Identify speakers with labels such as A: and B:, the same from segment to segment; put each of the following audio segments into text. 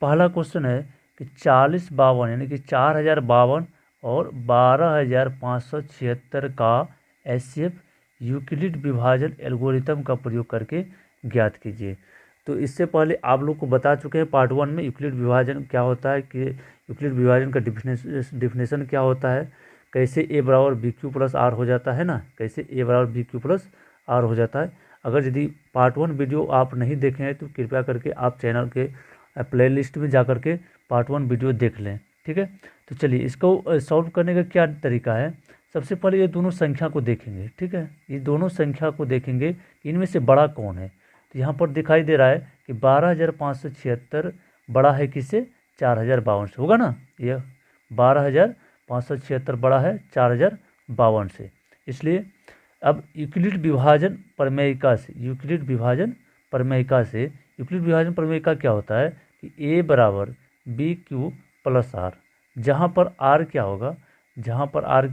A: पहला क्वेश्चन है कि 4052 यानी कि 4052 और 12576 का एचसीएफ यूक्लिड विभाजन एल्गोरिथम का प्रयोग करके ज्ञात कीजिए। तो इससे पहले आप लोग को बता चुके हैं पार्ट 1 में यूक्लिड विभाजन क्या होता है, कि यूक्लिड विभाजन का डिफिनेशन क्या होता है, कैसे ए बराबर बी क्यू प्लस आर हो जाता है ना, कैसे ए बराबर बी क्यू प्लस आर हो जाता है। अगर यदि पार्ट 1 वीडियो आप नहीं देखे हैं तो कृपया करके आप चैनल के प्लेलिस्ट में जा कर के पार्ट 1 वीडियो देख लें, ठीक है। तो चलिए इसको सॉल्व करने का क्या तरीका है। सबसे पहले ये दोनों संख्या को देखेंगे, ठीक है। ये दोनों संख्या को देखेंगे कि इनमें से बड़ा कौन है। तो यहाँ पर दिखाई दे रहा है कि 12576 बड़ा है किससे, 4052 से होगा ना। यह 12576 बड़ा है 4052 से। इसलिए अब यूक्लिड विभाजन प्रमेयिका से, यूक्लिड विभाजन प्रमेयिका क्या होता है कि ए बराबर बी क्यू प्लस आर, जहाँ पर आर क्या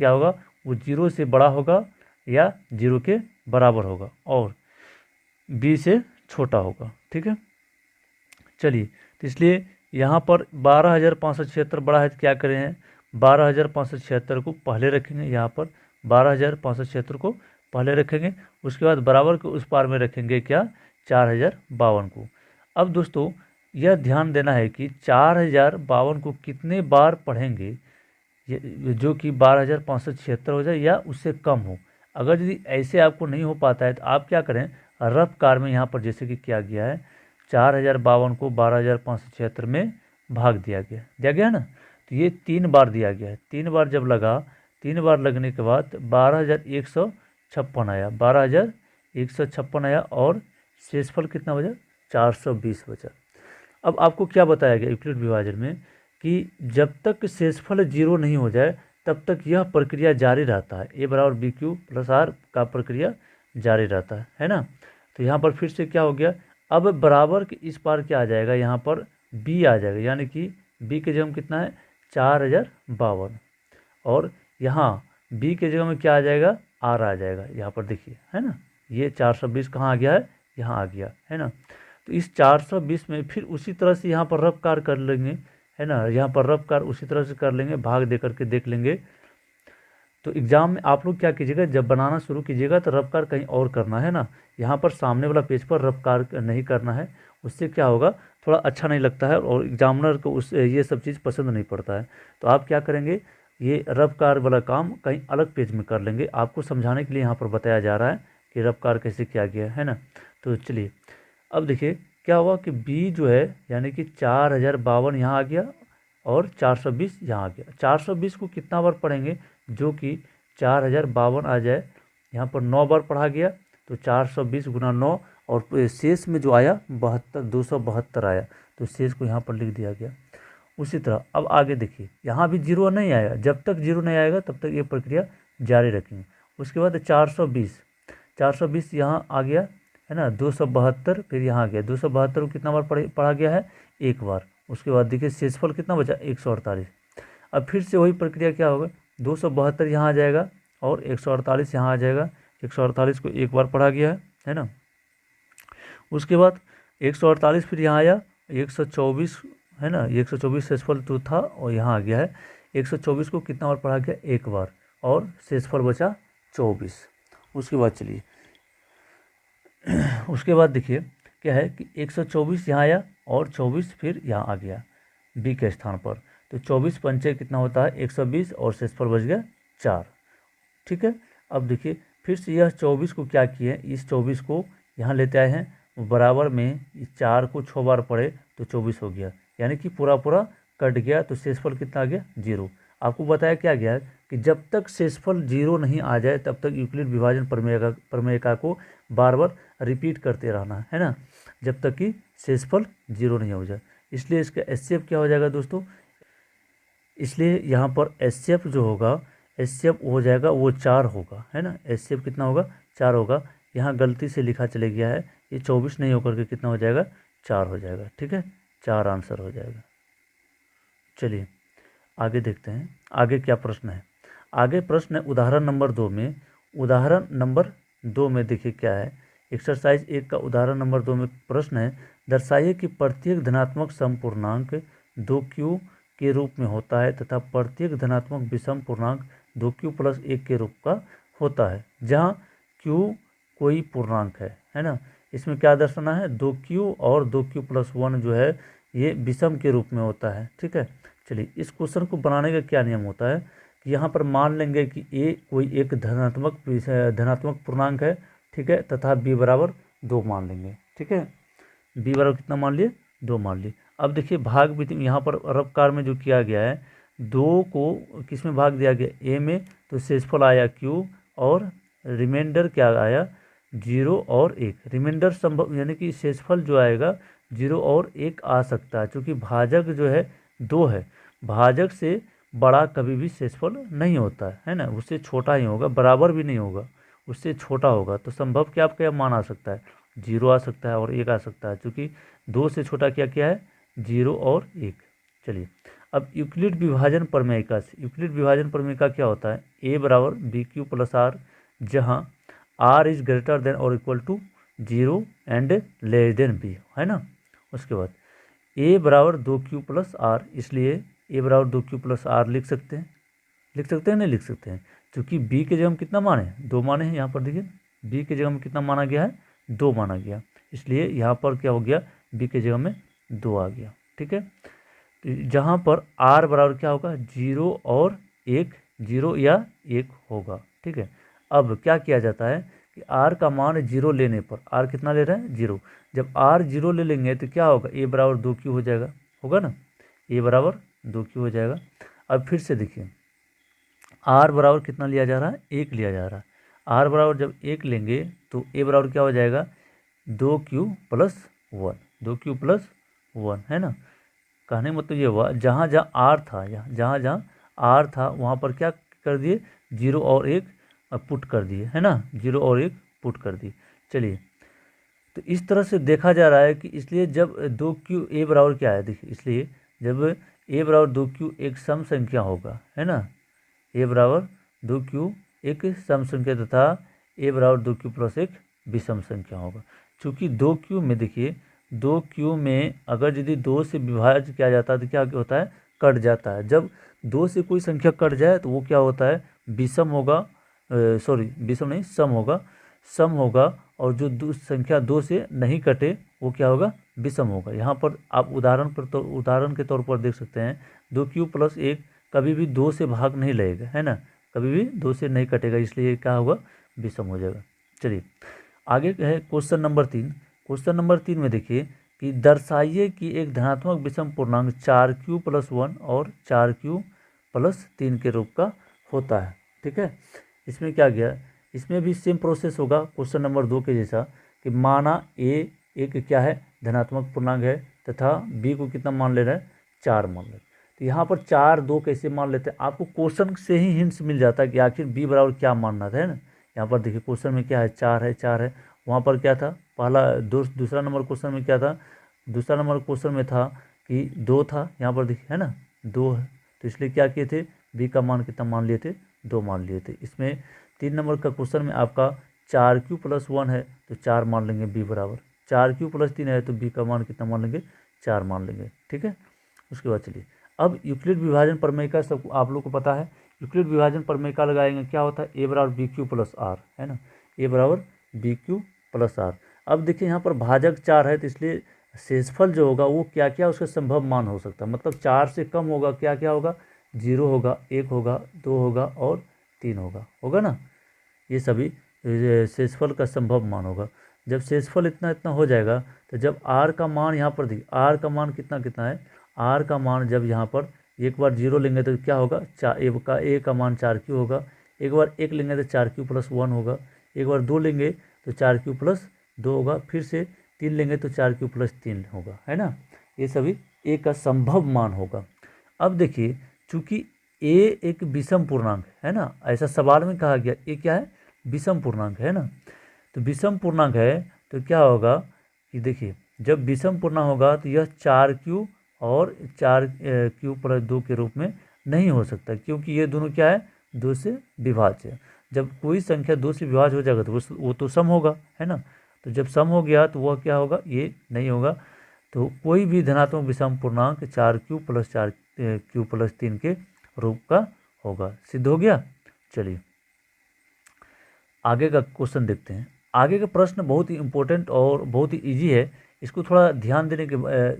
A: होगा, वो 0 से बड़ा होगा या 0 के बराबर होगा और बी से छोटा होगा, ठीक है। चलिए, तो इसलिए यहाँ पर 12576 बड़ा है तो क्या करें हैं, 12576 को पहले रखेंगे, यहाँ पर 12576 को पहले रखेंगे, उसके बाद बराबर के उस पार में रखेंगे क्या, 4052 को। अब दोस्तों यह ध्यान देना है कि 4052 को कितने बार पढ़ेंगे, जो कि 12576 हो जाए या उससे कम हो। अगर यदि ऐसे आपको नहीं हो पाता है तो आप क्या करें, रफ कार में यहाँ पर जैसे कि किया गया है, 4052 को 12576 में भाग दिया गया ना। तो ये 3 बार दिया गया है, 3 बार जब लगा, 3 बार लगने के बाद 12156 आया, 12156 आया और शेषफल कितना बचा, 420 बचा। अब आपको क्या बताया गया यूक्लिड विभाजन में कि जब तक शेषफल 0 नहीं हो जाए तब तक यह प्रक्रिया जारी रहता है, ए बराबर बी क्यू प्लस आर का प्रक्रिया जारी रहता है ना। तो यहाँ पर फिर से क्या हो गया, अब बराबर के इस पार क्या आ जाएगा, यहाँ पर बी आ जाएगा, यानी कि बी के जगह में कितना है, 4052 और यहाँ बी के जगह में क्या आ जाएगा, आर आ जाएगा। यहाँ पर देखिए है ना, ये 420 कहाँ आ गया है, यहाँ आ गया है ना। तो इस 420 में फिर उसी तरह से यहाँ पर रफ कार कर लेंगे, है ना, यहाँ पर रफ कार उसी तरह से कर लेंगे, भाग दे करके देख लेंगे। तो एग्ज़ाम में आप लोग क्या कीजिएगा, जब बनाना शुरू कीजिएगा तो रफ कार कहीं और करना है ना, यहाँ पर सामने वाला पेज पर रफ कार नहीं करना है। उससे क्या होगा, थोड़ा अच्छा नहीं लगता है और एग्जामिनर को उस ये सब चीज़ पसंद नहीं पड़ता है। तो आप क्या करेंगे, ये रफ कार वाला काम कहीं अलग पेज में कर लेंगे। आपको समझाने के लिए यहाँ पर बताया जा रहा है कि रफ कार कैसे किया गया है ना। तो चलिए अब देखिए क्या हुआ कि बी जो है यानी कि 4052 यहाँ आ गया और 420 यहाँ आ गया। 420 को कितना बार पढ़ेंगे, जो कि 4052 आ जाए, यहाँ पर 9 बार पढ़ा गया तो 420 गुना 9 और शेष में जो आया 272 आया, तो शेष को यहाँ पर लिख दिया गया। उसी तरह अब आगे देखिए, यहाँ भी 0 नहीं आएगा, जब तक 0 नहीं आएगा तब तक ये प्रक्रिया जारी रखेंगे। उसके बाद 420 यहाँ आ गया है ना, 272 फिर यहाँ आ गया, 272 को कितना बार पढ़ा गया है, एक बार। उसके बाद देखिए शेषफल कितना बचा, 148। अब फिर से वही प्रक्रिया क्या होगा, 272 यहाँ आ जाएगा और 148 यहाँ आ जाएगा। 148 को एक बार पढ़ा गया है ना। उसके बाद 148 फिर यहाँ आया, 124 है ना, 124 शेषफल तो था और यहाँ आ गया है। 124 को कितना बार पढ़ा गया, एक बार और शेषफल बचा 24। उसके बाद चलिए उसके बाद देखिए क्या है कि 124 यहाँ आया और 24 फिर यहाँ आ गया बी के स्थान पर। तो 24 पंचे कितना होता है, 120 और शेषफल बच गया 4, ठीक है। अब देखिए फिर से यह 24 को क्या किए, इस 24 को यहाँ लेते आए हैं, बराबर में 4 को 6 बार पढ़े तो 24 हो गया, यानी कि पूरा कट गया। तो शेषफल कितना आ गया, 0। आपको बताया क्या गया है कि जब तक शेषफल 0 नहीं आ जाए तब तक यूक्लिड विभाजन प्रमेयिका को बार बार रिपीट करते रहना है ना, जब तक कि शेषफल 0 नहीं हो जाए। इसलिए इसका एचसीएफ क्या हो जाएगा दोस्तों, इसलिए यहाँ पर एचसीएफ जो होगा, एचसीएफ हो जाएगा वो 4 होगा, है ना। एचसीएफ कितना होगा, 4 होगा। यहाँ गलती से लिखा चले गया है, ये 24 नहीं होकर के कितना हो जाएगा, 4 हो जाएगा, ठीक है। 4 आंसर हो जाएगा। चलिए आगे देखते हैं आगे क्या प्रश्न है। आगे प्रश्न है उदाहरण नंबर 2 में। उदाहरण नंबर 2 में देखिए क्या है, एक्सरसाइज 1 का उदाहरण नंबर 2 में प्रश्न है, दर्शाइए कि प्रत्येक धनात्मक समपूर्णांक 2q के रूप में होता है तथा प्रत्येक धनात्मक विषम पूर्णांक 2q प्लस 1 के रूप का होता है, जहाँ q कोई पूर्णांक है ना। इसमें क्या दर्शाना है, 2q और 2q प्लस 1 जो है ये विषम के रूप में होता है। ठीक है, चलिए इस क्वेश्चन को बनाने का क्या नियम होता है कि यहाँ पर मान लेंगे कि a कोई एक धनात्मक पूर्णांक है, ठीक है, तथा b बराबर 2 मान लेंगे। ठीक है, b बराबर कितना मान लिए, 2 मान लिए। अब देखिए भाग विधि यहाँ पर अरबकार में जो किया गया है, 2 को किस में भाग दिया गया, a में, तो शेषफल आया q और रिमाइंडर क्या आया, 0 और 1। रिमाइंडर संभव यानी कि शेषफल जो आएगा 0 और 1 आ सकता है, क्योंकि भाजक जो है 2 है, भाजक से बड़ा कभी भी शेषफल नहीं होता है ना, उससे छोटा ही होगा, बराबर भी नहीं होगा, उससे छोटा होगा। तो संभव क्या आपका मान आ सकता है, 0 आ सकता है और 1 आ सकता है, क्योंकि 2 से छोटा क्या क्या है, 0 और 1। चलिए अब यूक्लिड विभाजन प्रमेयिका से, यूक्लिड विभाजन प्रमेयिका क्या होता है, a बराबर बी क्यू प्लस आर, जहाँ r इज ग्रेटर देन और equal to 0 and less than b, है ना। उसके बाद a बराबर 2q प्लस आर, इसलिए a बराबर 2q प्लस आर लिख सकते हैं, नहीं लिख सकते हैं, क्योंकि b के जगह हम कितना माने, 2 माने हैं। यहाँ पर देखिए b के जगह में कितना माना गया है, 2 माना गया, इसलिए यहाँ पर क्या हो गया, b के जगह में 2 आ गया। ठीक है, तो जहाँ पर r बराबर क्या होगा, 0 और 1, 0 या 1 होगा। ठीक है, अब क्या किया जाता है कि r का मान 0 लेने पर, r कितना ले रहे हैं, 0, जब r 0 ले लेंगे तो क्या होगा, a बराबर 2q हो जाएगा, होगा ना, a बराबर 2q हो जाएगा। अब फिर से देखिए r बराबर कितना लिया जा रहा है, 1 लिया जा रहा है, r बराबर जब 1 लेंगे तो a बराबर क्या हो जाएगा, 2q प्लस 1, 2q प्लस 1, है ना। कहने मतलब ये हुआ, जहाँ जहाँ r था, जहाँ जहाँ r था वहाँ पर क्या कर दिए, 0 और 1 पुट कर दिए, है ना, 0 और 1 पुट कर दिए। चलिए तो इस तरह से देखा जा रहा है कि इसलिए जब 2q a बराबर क्या है, देखिए इसलिए जब a बराबर 2q एक सम संख्या होगा, है ना, a बराबर 2q एक सम संख्या तथा a बराबर 2q प्लस 1 विषम संख्या होगा। चूँकि 2q में देखिए, 2q में अगर यदि 2 से विभाज्य किया जाता है तो क्या होता है, कट जाता है। जब 2 से कोई संख्या कट जाए तो वो क्या होता है, विषम होगा, सॉरी विषम नहीं, सम होगा, और जो संख्या 2 से नहीं कटे वो क्या होगा, विषम होगा। यहाँ पर आप उदाहरण के तौर पर देख सकते हैं, 2q प्लस 1 कभी भी 2 से भाग नहीं लगेगा, है ना, कभी भी 2 से नहीं कटेगा, इसलिए क्या होगा, विषम हो जाएगा। चलिए आगे है क्वेश्चन नंबर 3। क्वेश्चन नंबर 3 में देखिए कि दर्शाइए कि एक धनात्मक विषम पूर्णांक 4q प्लस 1 और 4q प्लस 3 के रूप का होता है। ठीक है, इसमें क्या गया, इसमें भी सेम प्रोसेस होगा क्वेश्चन नंबर 2 के जैसा, कि माना a एक क्या है, धनात्मक पूर्णांक है, तथा b को कितना मान ले रहा है, 4 मान ले रहा है। तो यहाँ पर 4, 2 कैसे मान लेते हैं, आपको क्वेश्चन से ही हिंट्स मिल जाता है कि आखिर b बराबर क्या मानना था, है ना। यहाँ पर देखिए क्वेश्चन में क्या है, 4 है, वहाँ पर क्या था, पहला दूसरा नंबर क्वेश्चन में क्या था, दूसरा नंबर क्वेश्चन में था कि 2 था, यहाँ पर देखिए है ना 2 है, तो इसलिए क्या किए थे, b का मान कितना मान लिए थे, 2 मान लिए थे। इसमें 3 नंबर का क्वेश्चन में आपका 4q प्लस 1 है तो 4 मान लेंगे, b बराबर 4q प्लस 3 है तो b का मान कितना मान लेंगे, 4 मान लेंगे। ठीक है, उसके बाद चलिए अब यूक्लिड विभाजन प्रमेय का सब आप लोग को पता है, यूक्लिड विभाजन प्रमेय का लगाएंगे, क्या होता है, a बराबर बी क्यू प्लस आर, है ना, a बराबर बी क्यू प्लस आर। अब देखिए यहाँ पर भाजक 4 है, तो इसलिए शेषफल जो होगा वो क्या क्या उसका संभव मान हो सकता है, मतलब 4 से कम होगा, क्या क्या होगा, 0 होगा, 1 होगा, 2 होगा और 3 होगा ना, ये सभी शेषफल का संभव मान होगा। जब शेषफल इतना इतना हो जाएगा तो जब r का मान यहाँ पर देखिए, r का मान कितना कितना है, r का मान जब यहाँ पर एक बार 0 लेंगे तो क्या होगा, a का मान 4q होगा, एक बार 1 लेंगे तो 4q प्लस 1 होगा, एक बार 2 लेंगे तो 4q प्लस 2 होगा, फिर से 3 लेंगे तो 4q प्लस 3 होगा, है ना, ये सभी a का संभव मान होगा। अब देखिए चूँकि a एक विषम पूर्णांक है ना, ऐसा सवाल में कहा गया a क्या है, विषम पूर्णांक है ना, तो विषम पूर्णांक है तो क्या होगा कि देखिए जब विषम पूर्णांक होगा तो यह 4q और 4q प्लस 2 के रूप में नहीं हो सकता, क्योंकि ये दोनों क्या है, 2 से विभाज्य है। जब कोई संख्या 2 से विभाज्य हो जाएगा तो वो तो सम होगा, है ना, तो जब सम हो गया तो वह क्या होगा, ये नहीं होगा। तो कोई भी धनात्मक विषम पूर्णांक 4q प्लस 4q प्लस 3 के रूप का होगा। सिद्ध हो गया। चलिए आगे का क्वेश्चन देखते हैं। आगे का प्रश्न बहुत ही इम्पोर्टेंट और बहुत ही इजी है, इसको थोड़ा ध्यान देने की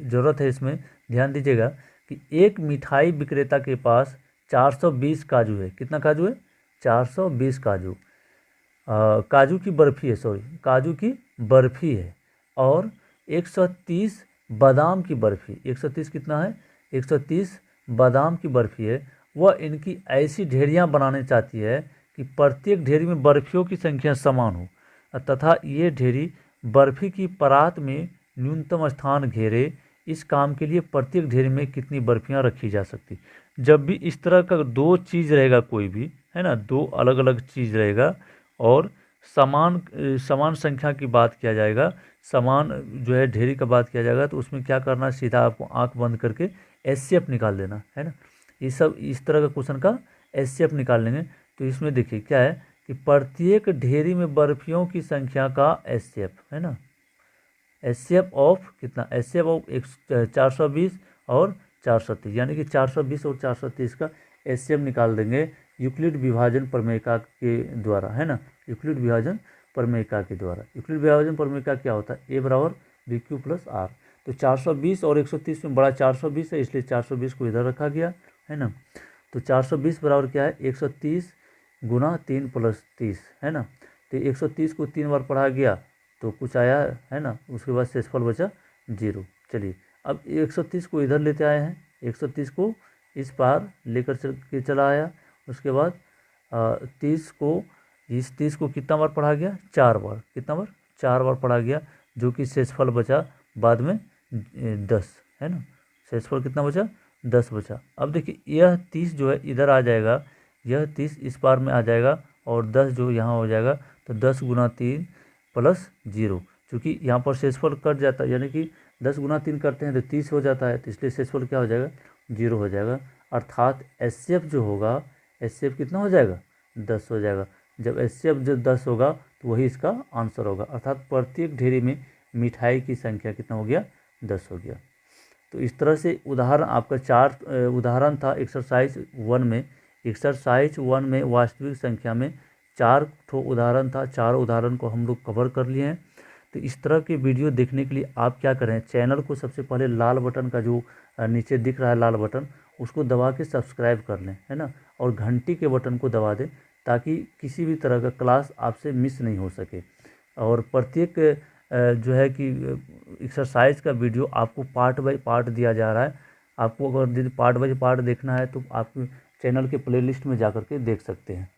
A: ज़रूरत है। इसमें ध्यान दीजिएगा कि एक मिठाई विक्रेता के पास 420 काजू है। कितना काजू है? 420 काजू। काजू की बर्फ़ी है, सॉरी काजू की बर्फ़ी है। और 130 बादाम की बर्फ़ी, 130 कितना है? 130 बादाम की बर्फ़ी है। वह इनकी ऐसी ढेरियाँ बनाने चाहती है कि प्रत्येक ढेरी में बर्फियों की संख्या समान हो तथा ये ढेरी बर्फी की परात में न्यूनतम स्थान घेरे। इस काम के लिए प्रत्येक ढेरी में कितनी बर्फियां रखी जा सकती? जब भी इस तरह का दो चीज़ रहेगा, कोई भी है ना, दो अलग अलग चीज़ रहेगा और समान संख्या की बात किया जाएगा, समान जो है ढेरी का बात किया जाएगा, तो उसमें क्या करना, सीधा आपको आंख बंद करके एचसीएफ निकाल देना है ना। ये सब इस तरह का क्वेश्चन का एचसीएफ निकाल लेंगे। तो इसमें देखिए क्या है कि प्रत्येक ढेरी में बर्फियों की संख्या का एचसीएफ है ना, एचसीएफ ऑफ कितना, एचसीएफ ऑफ 420 और 430, यानी कि 420 और 430 का एचसीएफ निकाल देंगे यूक्लिड विभाजन प्रमेयिका के द्वारा, है ना। यूक्लिड विभाजन प्रमेयिका के द्वारा। यूक्लिड विभाजन प्रमेयिका क्या होता है? ए बराबर बी क्यू प्लस आर। तो 420 और 130 में बड़ा 420 है, इसलिए 420 को इधर रखा गया, है ना। तो 420 बराबर क्या है? 130 गुना 3 प्लस 30, है ना। तो 130 को 3 बार पढ़ा गया तो कुछ आया, है ना। उसके बाद शेषफल बचा 0। चलिए अब 130 को इधर लेते आए हैं, 130 को इस पार लेकर चला आया। उसके बाद 30 को कितना बार पढ़ा गया? 4 बार। कितना बार? 4 बार पढ़ा गया, जो कि शेषफल बचा बाद में 10, है ना। शेषफल कितना बचा? 10 बचा। अब देखिए यह 30 जो है इधर आ जाएगा, यह 30 इस पार में आ जाएगा और 10 जो यहाँ हो जाएगा। तो 10 गुना 3 प्लस 0, चूँकि यहाँ पर शेषफल कट जाता है, यानी कि 10 गुना 3 करते हैं तो 30 हो जाता है, तो इसलिए शेषफल क्या हो जाएगा? 0 हो जाएगा। अर्थात एचसीएफ जो होगा, एचसीएफ कितना हो जाएगा? 10 हो जाएगा। जब एचसीएफ जब 10 होगा तो वही इसका आंसर होगा। अर्थात प्रत्येक ढेरी में मिठाई की संख्या कितना हो गया? 10 हो गया। तो इस तरह से उदाहरण आपका 4 उदाहरण था एक्सरसाइज 1 में। एक्सरसाइज 1 में वास्तविक संख्या में 4 उदाहरण था, 4 उदाहरण को हम लोग कवर कर लिए हैं। तो इस तरह के वीडियो देखने के लिए आप क्या करें, चैनल को सबसे पहले लाल बटन का जो नीचे दिख रहा है लाल बटन, उसको दबा के सब्सक्राइब कर लें, है ना। और घंटी के बटन को दबा दें ताकि किसी भी तरह का क्लास आपसे मिस नहीं हो सके। और प्रत्येक जो है कि एक्सरसाइज का वीडियो आपको पार्ट बाय पार्ट दिया जा रहा है। आपको अगर पार्ट बाय पार्ट देखना है तो आप चैनल के प्लेलिस्ट में जा कर के देख सकते हैं।